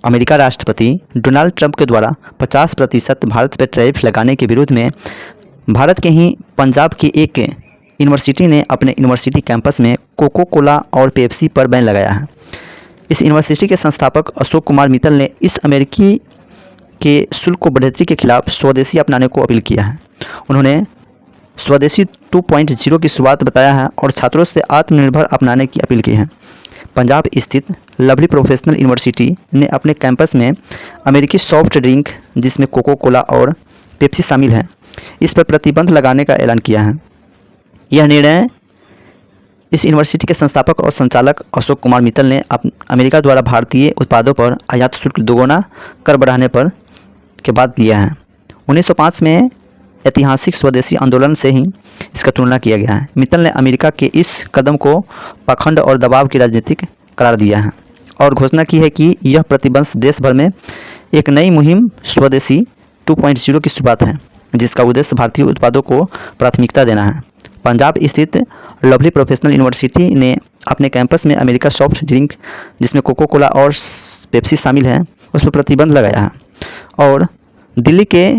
America राष्ट्रपति Donald Trump के द्वारा 50% भारत पर टैरिफ लगाने के विरोध में भारत के ही पंजाब की एक यूनिवर्सिटी ने अपने यूनिवर्सिटी कैंपस में कोको कोला और पेप्सी पर बैन लगाया है। इस यूनिवर्सिटी के संस्थापक अशोक कुमार मित्तल ने इस अमेरिकी के शुल्क को बढ़ोतरी के खिलाफ स्वदेशी अपनाने को अपील किया है। उन्होंने स्वदेशी 2.0 की शुरुआत बताया है और छात्रों से आत्मनिर्भर अपनाने की अपील की है। पंजाब स्थित लवली प्रोफेशनल यूनिवर्सिटी ने अपने कैंपस में अमेरिकी सॉफ्ट ड्रिंक जिसमें कोको कोला और पेप्सी शामिल है, इस पर प्रतिबंध लगाने का ऐलान किया है। यह निर्णय इस यूनिवर्सिटी के संस्थापक और संचालक अशोक कुमार मित्तल ने अमेरिका द्वारा भारतीय उत्पादों पर आयात शुल्क दोगुना कर बढ़ाने पर के बाद लिया है। 1905 में ऐतिहासिक स्वदेशी आंदोलन से ही इसका तुलना किया गया है। मित्तल ने अमेरिका के इस कदम को पाखंड और दबाव की राजनीतिक करार दिया है और घोषणा की है कि यह प्रतिबंध देश भर में एक नई मुहिम स्वदेशी 2.0 की शुरुआत है, जिसका उद्देश्य भारतीय उत्पादों को प्राथमिकता देना है। पंजाब स्थित लवली प्रोफेशनल यूनिवर्सिटी ने अपने कैंपस में अमेरिका सॉफ्ट ड्रिंक जिसमें कोको कोला और पेप्सी शामिल है उस पर प्रतिबंध लगाया है। और दिल्ली के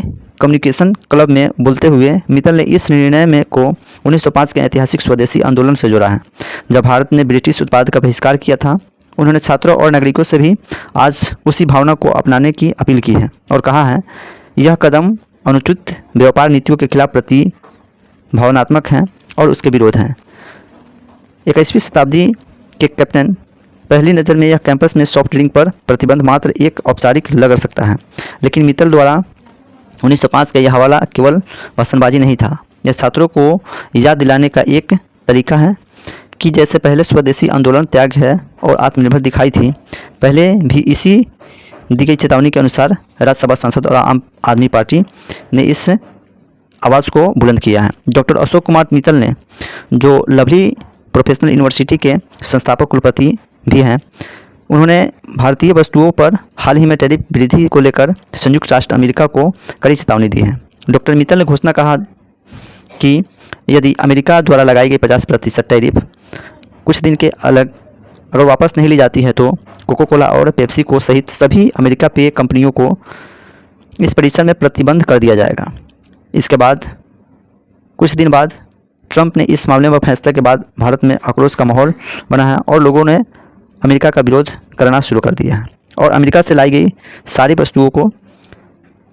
कम्युनिकेशन क्लब में बोलते हुए मित्तल ने इस निर्णय में को 1905 के ऐतिहासिक स्वदेशी आंदोलन से जोड़ा है, जब भारत ने ब्रिटिश उत्पाद का बहिष्कार किया था। उन्होंने छात्रों और नागरिकों से भी आज उसी भावना को अपनाने की अपील की है और कहा है यह कदम अनुचित व्यापार नीतियों के खिलाफ भावनात्मक है और उसके विरोध हैं। 21वीं शताब्दी के कैप्टन पहली नज़र में यह कैंपस में सॉफ्ट ड्रिंक पर प्रतिबंध मात्र एक औपचारिक लग सकता है, लेकिन मित्तल द्वारा 1905 का यह हवाला केवल भाषणबाजी नहीं था। यह छात्रों को याद दिलाने का एक तरीका है कि जैसे पहले स्वदेशी आंदोलन त्याग है और आत्मनिर्भर दिखाई थी, पहले भी इसी दी गई चेतावनी के अनुसार राज्यसभा सांसद और आम आदमी पार्टी ने इस आवाज़ को बुलंद किया है। डॉक्टर अशोक कुमार मित्तल ने, जो लवली प्रोफेशनल यूनिवर्सिटी के संस्थापक कुलपति भी हैं, उन्होंने भारतीय वस्तुओं पर हाल ही में टैरिफ वृद्धि को लेकर संयुक्त राष्ट्र अमेरिका को कड़ी चेतावनी दी है। डॉक्टर मित्तल ने घोषणा कहा कि यदि अमेरिका द्वारा लगाई गई 50% टैरिफ कुछ दिन के अगर वापस नहीं ली जाती है तो कोको कोला और पेप्सी को सहित सभी अमेरिका पेय कंपनियों को इस परिसर में प्रतिबंध कर दिया जाएगा। इसके बाद कुछ दिन बाद ट्रंप ने इस मामले में फैसले के बाद भारत में आक्रोश का माहौल बना है और लोगों ने अमेरिका का विरोध करना शुरू कर दिया है और अमेरिका से लाई गई सारी वस्तुओं को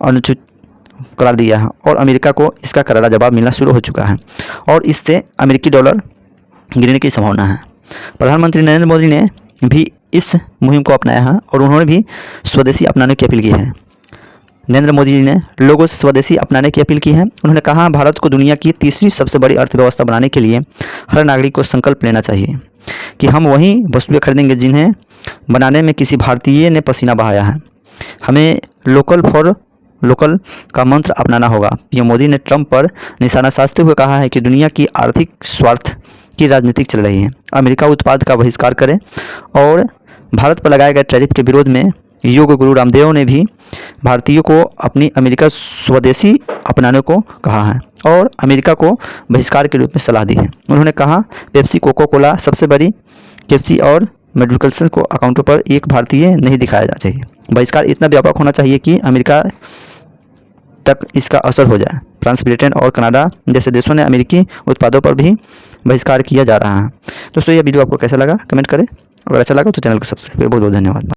अनुचित करार दिया है और अमेरिका को इसका करारा जवाब मिलना शुरू हो चुका है और इससे अमेरिकी डॉलर गिरने की संभावना है। प्रधानमंत्री नरेंद्र मोदी ने भी इस मुहिम को अपनाया है और उन्होंने भी स्वदेशी अपनाने की अपील की है। नरेंद्र मोदी जी ने लोगों से स्वदेशी अपनाने की अपील की है। उन्होंने कहा भारत को दुनिया की तीसरी सबसे बड़ी अर्थव्यवस्था बनाने के लिए हर नागरिक को संकल्प लेना चाहिए कि हम वही वस्तुएं खरीदेंगे जिन्हें बनाने में किसी भारतीय ने पसीना बहाया है। हमें लोकल फॉर लोकल का मंत्र अपनाना होगा। पीएम मोदी ने ट्रंप पर निशाना साधते हुए कहा है कि दुनिया की आर्थिक स्वार्थ की राजनीति चल रही है। अमेरिका उत्पाद का बहिष्कार करे और भारत पर लगाए गए टैरिफ के विरोध में योग गुरु रामदेव ने भी भारतीयों को अपनी अमेरिका स्वदेशी अपनाने को कहा है और अमेरिका को बहिष्कार के रूप में सलाह दी है। उन्होंने कहा पेप्सी कोको कोला सबसे बड़ी पेप्सी और मेडिकल्स को अकाउंटों पर एक भारतीय नहीं दिखाया जाना चाहिए। बहिष्कार इतना व्यापक होना चाहिए कि अमेरिका तक इसका असर हो जाए। फ्रांस, ब्रिटेन और कनाडा जैसे देशों ने अमेरिकी उत्पादों पर भी बहिष्कार किया जा रहा है। दोस्तों, यह वीडियो आपको कैसा लगा कमेंट करें। अगर अच्छा लगा तो चैनल को सब्सक्राइब करें। बहुत बहुत धन्यवाद।